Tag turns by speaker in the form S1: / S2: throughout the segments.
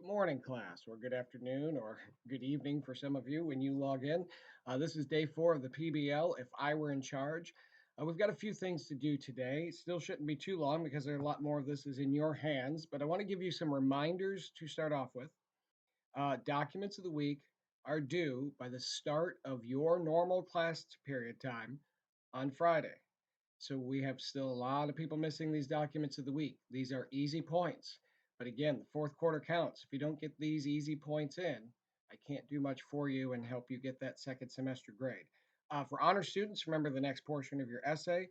S1: Good morning, class, or good afternoon, or good evening for some of you when you log in. This is day 4 of the PBL. If I were in charge, we've got a few things to do today. Still shouldn't be too long because there are a lot more of this is in your hands, but I want to give you some reminders to start off with. Documents of the week are due by the start of your normal class period time on Friday. So we have still a lot of people missing these documents of the week. These are easy points. But again, the fourth quarter counts. If you don't get these easy points in, I can't do much for you and help you get that second semester grade. For honor students, remember the next portion of your essay.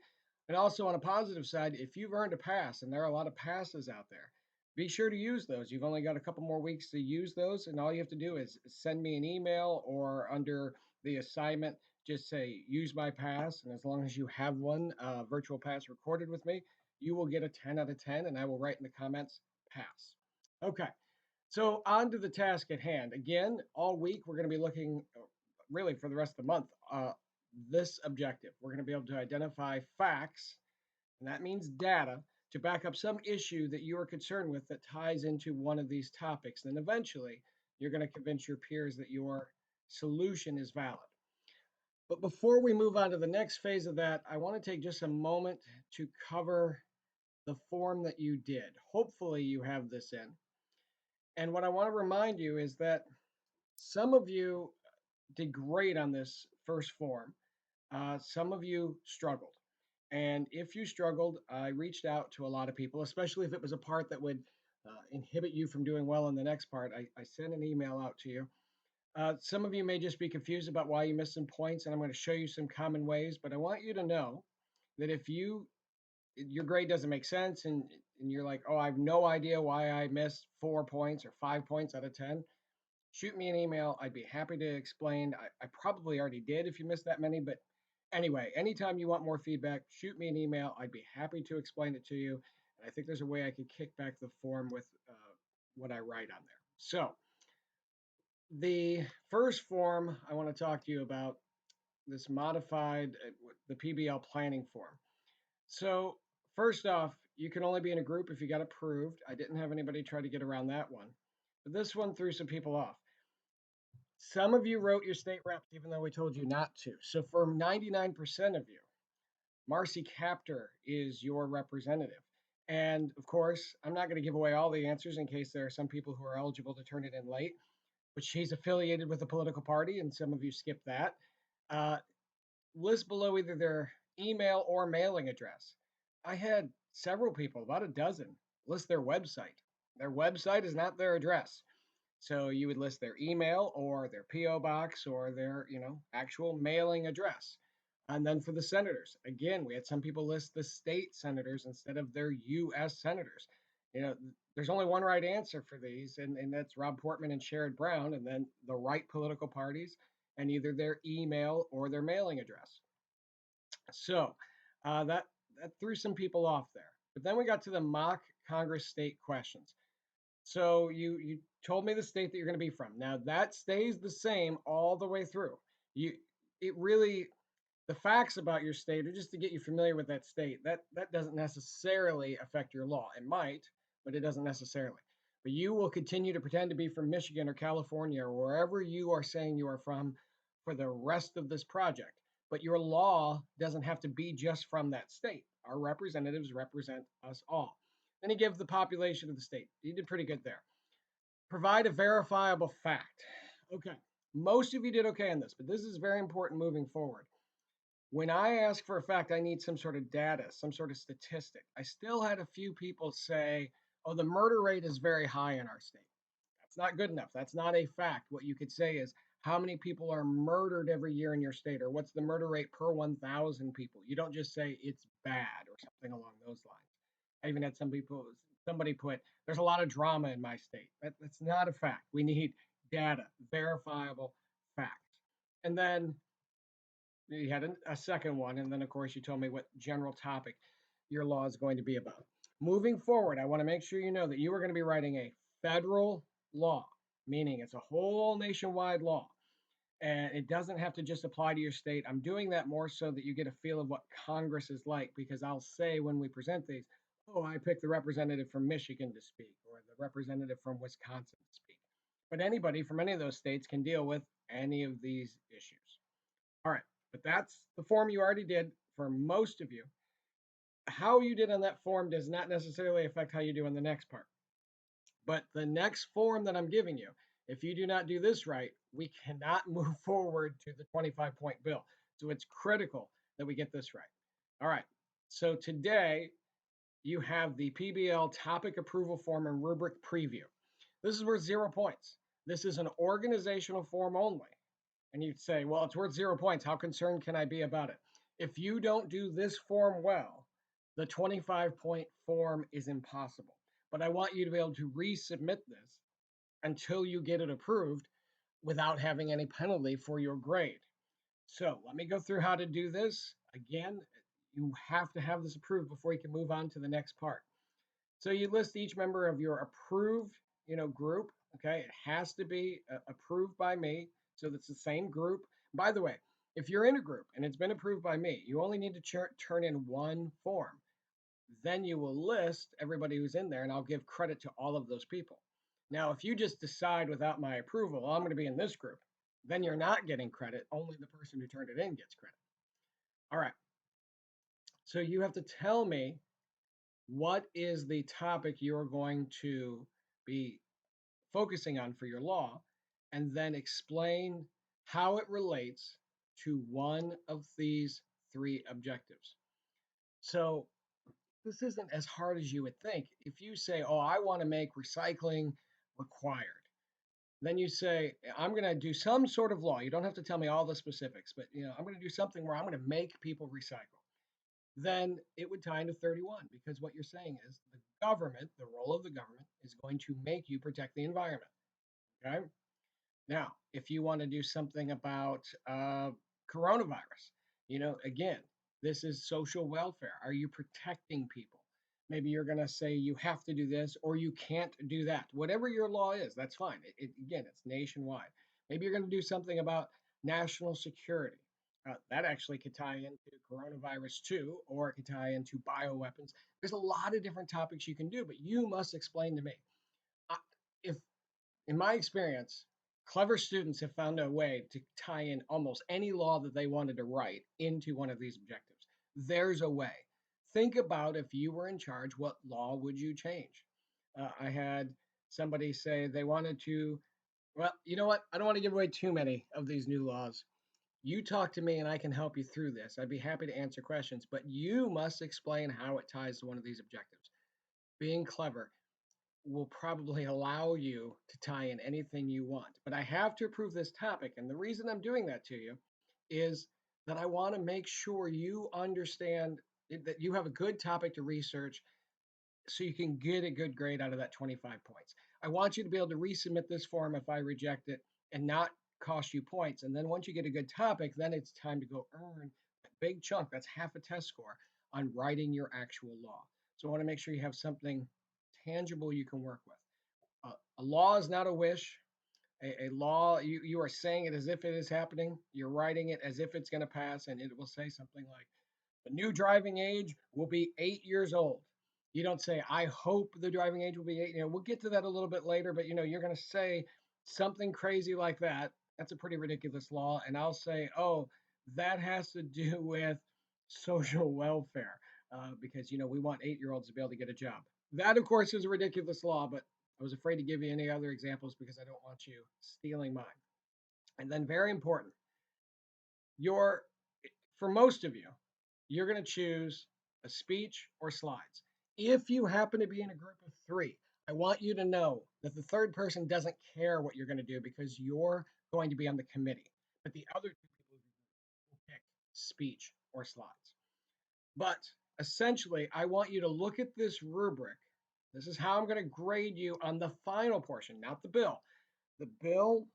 S1: And also on a positive side, if you've earned a pass, and there are a lot of passes out there, be sure to use those. You've only got a couple more weeks to use those, and all you have to do is send me an email or under the assignment just say use my pass, and as long as you have one virtual pass recorded with me, you will get a 10 out of 10, and I will write in the comments pass. Okay, so on to the task at hand. Again, all week we're going to be looking, really for the rest of the month, this objective. We're going to be able to identify facts, and that means data, to back up some issue that you are concerned with that ties into one of these topics. Then eventually, you're going to convince your peers that your solution is valid. But before we move on to the next phase of that, I want to take just a moment to cover the form that you did. Hopefully, you have this in. And what I want to remind you is that some of you did great on this first form, some of you struggled. And if you struggled, I reached out to a lot of people, especially if it was a part that would inhibit you from doing well in the next part. I sent an email out to you. Some of you may just be confused about why you missed some points, and I'm going to show you some common ways. But I want you to know that if your grade doesn't make sense and you're like, oh, I have no idea why I missed 4 points or 5 points out of 10, shoot me an email. I'd be happy to explain. I probably already did if you missed that many, but anyway, anytime you want more feedback, shoot me an email. I'd be happy to explain it to you. And I think there's a way I could kick back the form with what I write on there. So the first form I want to talk to you about, this modified, the PBL planning form. So first off, you can only be in a group if you got approved. I didn't have anybody try to get around that one. But this one threw some people off. Some of you wrote your state reps even though we told you not to. So for 99% of you, Marcy Captor is your representative. And of course, I'm not going to give away all the answers in case there are some people who are eligible to turn it in late, but she's affiliated with a political party, and some of you skipped that. Uh, List below either their email or mailing address. I had several people, about a dozen, list their website. Their website is not their address. So you would list their email or their PO box or their, actual mailing address. And then for the senators, again, we had some people list the state senators instead of their US senators. There's only one right answer for these, and that's Rob Portman and Sherrod Brown, and then the right political parties and either their email or their mailing address. So that threw some people off there. But then we got to the mock Congress state questions. So you told me the state that you're going to be from. Now that stays the same all the way through. You it really the facts about your state are just to get you familiar with that state. That doesn't necessarily affect your law. It might, but it doesn't necessarily. But you will continue to pretend to be from Michigan or California or wherever you are saying you are from for the rest of this project. But your law doesn't have to be just from that state. Our representatives represent us all. Then you give the population of the state. You did pretty good there. Provide a verifiable fact. Okay. Most of you did okay on this, but this is very important moving forward. When I ask for a fact, I need some sort of data, some sort of statistic. I still had a few people say, oh, the murder rate is very high in our state. That's not good enough. That's not a fact. What you could say is, how many people are murdered every year in your state, or what's the murder rate per 1,000 people? You don't just say it's bad or something along those lines. I even had somebody put, there's a lot of drama in my state. That's not a fact. We need data, verifiable facts. And then you had a second one, and then of course you told me what general topic your law is going to be about. Moving forward, I want to make sure you know that you are going to be writing a federal law, meaning it's a whole nationwide law, and it doesn't have to just apply to your state. I'm doing that more so that you get a feel of what Congress is like, because I'll say when we present these, oh, I picked the representative from Michigan to speak or the representative from Wisconsin to speak. But anybody from any of those states can deal with any of these issues. All right, but that's the form you already did for most of you. How you did on that form does not necessarily affect how you do on the next part. But the next form that I'm giving you, if you do not do this right, we cannot move forward to the 25-point bill. So it's critical that we get this right. All right. So today you have the PBL topic approval form and rubric preview. This is worth 0 points. This is an organizational form only. And you'd say, well, it's worth 0 points. How concerned can I be about it? If you don't do this form well, the 25-point form is impossible. But I want you to be able to resubmit this until you get it approved without having any penalty for your grade. So let me go through how to do this. Again, you have to have this approved before you can move on to the next part. So you list each member of your approved, group. Okay, it has to be approved by me, so that's the same group. By the way, if you're in a group and it's been approved by me, you only need to turn in one form. Then you will list everybody who's in there, and I'll give credit to all of those people. Now, if you just decide without my approval, I'm going to be in this group, then you're not getting credit. Only the person who turned it in gets credit. All right. So you have to tell me what is the topic you're going to be focusing on for your law, and then explain how it relates to one of these three objectives. So this isn't as hard as you would think. If you say, oh, I want to make recycling required, then you say, I'm going to do some sort of law. You don't have to tell me all the specifics, but I'm going to do something where I'm going to make people recycle. Then it would tie into 31 because what you're saying is the government, the role of the government is going to make you protect the environment. Okay. Now, if you want to do something about coronavirus, again, this is social welfare. Are you protecting people? Maybe you're going to say you have to do this or you can't do that. Whatever your law is, that's fine. Again, it's nationwide. Maybe you're going to do something about national security. That actually could tie into coronavirus too, or it could tie into bioweapons. There's a lot of different topics you can do, but you must explain to me. Uh, if in my experience, clever students have found a way to tie in almost any law that they wanted to write into one of these objectives. There's a way. Think about if you were in charge, what law would you change? I had somebody say they wanted to, well, you know what? I don't want to give away too many of these new laws. You talk to me and I can help you through this. I'd be happy to answer questions, but you must explain how it ties to one of these objectives. Being clever will probably allow you to tie in anything you want. But I have to approve this topic. And the reason I'm doing that to you is that I want to make sure you understand that you have a good topic to research so you can get a good grade out of that 25 points. I want you to be able to resubmit this form if I reject it and not cost you points. And then once you get a good topic, then it's time to go earn that big chunk, that's half a test score, on writing your actual law. So I want to make sure you have something tangible you can work with. A law is not a wish. A law, you are saying it as if it is happening. You're writing it as if it's going to pass, and it will say something like, the new driving age will be 8 years old. You don't say, I hope the driving age will be eight. We'll get to that a little bit later, but you're going to say something crazy like that. That's a pretty ridiculous law. And I'll say, oh, that has to do with social welfare because, we want 8-year-olds to be able to get a job. That, of course, is a ridiculous law, but I was afraid to give you any other examples because I don't want you stealing mine. And then, very important, your for most of you, you're going to choose a speech or slides. If you happen to be in a group of three, I want you to know that the third person doesn't care what you're going to do because you're going to be on the committee. But the other two people will pick speech or slides. But essentially, I want you to look at this rubric. This is how I'm going to grade you on the final portion, not the bill. The bill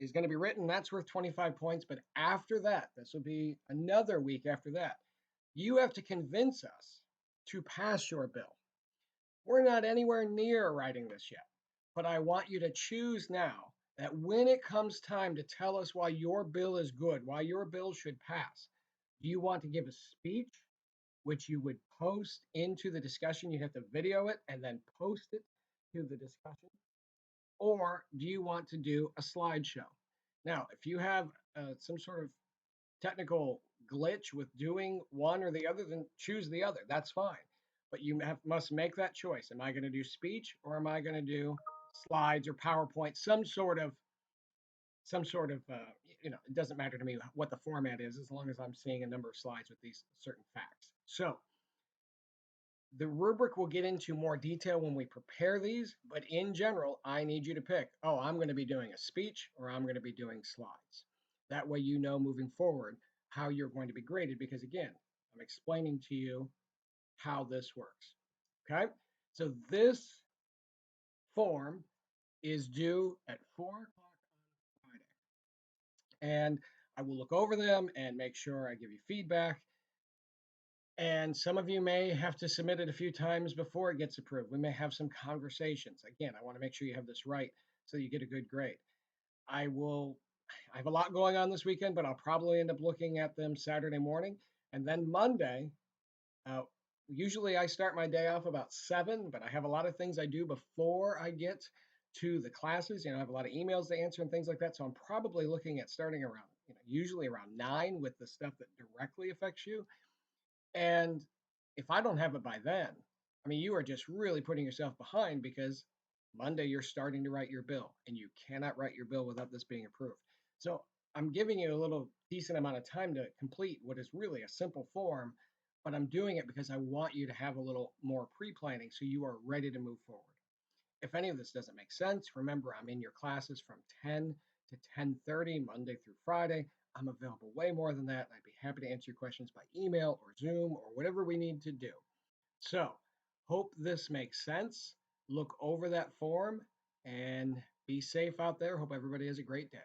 S1: is going to be written, that's worth 25 points. But after that, this will be another week after that, you have to convince us to pass your bill. We're not anywhere near writing this yet, but I want you to choose now that when it comes time to tell us why your bill is good, why your bill should pass, do you want to give a speech which you would post into the discussion. You'd have to video it and then post it to the discussion. Or do you want to do a slideshow? Now, if you have some sort of technical glitch with doing one or the other, then choose the other. That's fine. But must make that choice. Am I going to do speech or am I going to do slides or PowerPoint? It doesn't matter to me what the format is as long as I'm seeing a number of slides with these certain facts. So the rubric will get into more detail when we prepare these, but in general, I need you to pick, oh, I'm going to be doing a speech or I'm going to be doing slides. That way you know moving forward how you're going to be graded because again, I'm explaining to you how this works. Okay? So this form is due at 4 o'clock on Friday. And I will look over them and make sure I give you feedback. And some of you may have to submit it a few times before it gets approved. We may have some conversations. Again, I want to make sure you have this right so you get a good grade. I will, I have a lot going on this weekend, but I'll probably end up looking at them Saturday morning. And then Monday, uh, usually I start my day off about 7, but I have a lot of things I do before I get to the classes. I have a lot of emails to answer and things like that. So I'm probably looking at starting around, usually around 9 with the stuff that directly affects you. And if I don't have it by then, I mean, you are just really putting yourself behind because Monday you're starting to write your bill and you cannot write your bill without this being approved. So I'm giving you a little decent amount of time to complete what is really a simple form, but I'm doing it because I want you to have a little more pre planning so you are ready to move forward. If any of this doesn't make sense, remember I'm in your classes from 10 to 10:30 Monday through Friday. I'm available way more than that. I'd be happy to answer your questions by email or Zoom or whatever we need to do. So, hope this makes sense. Look over that form and be safe out there. Hope everybody has a great day.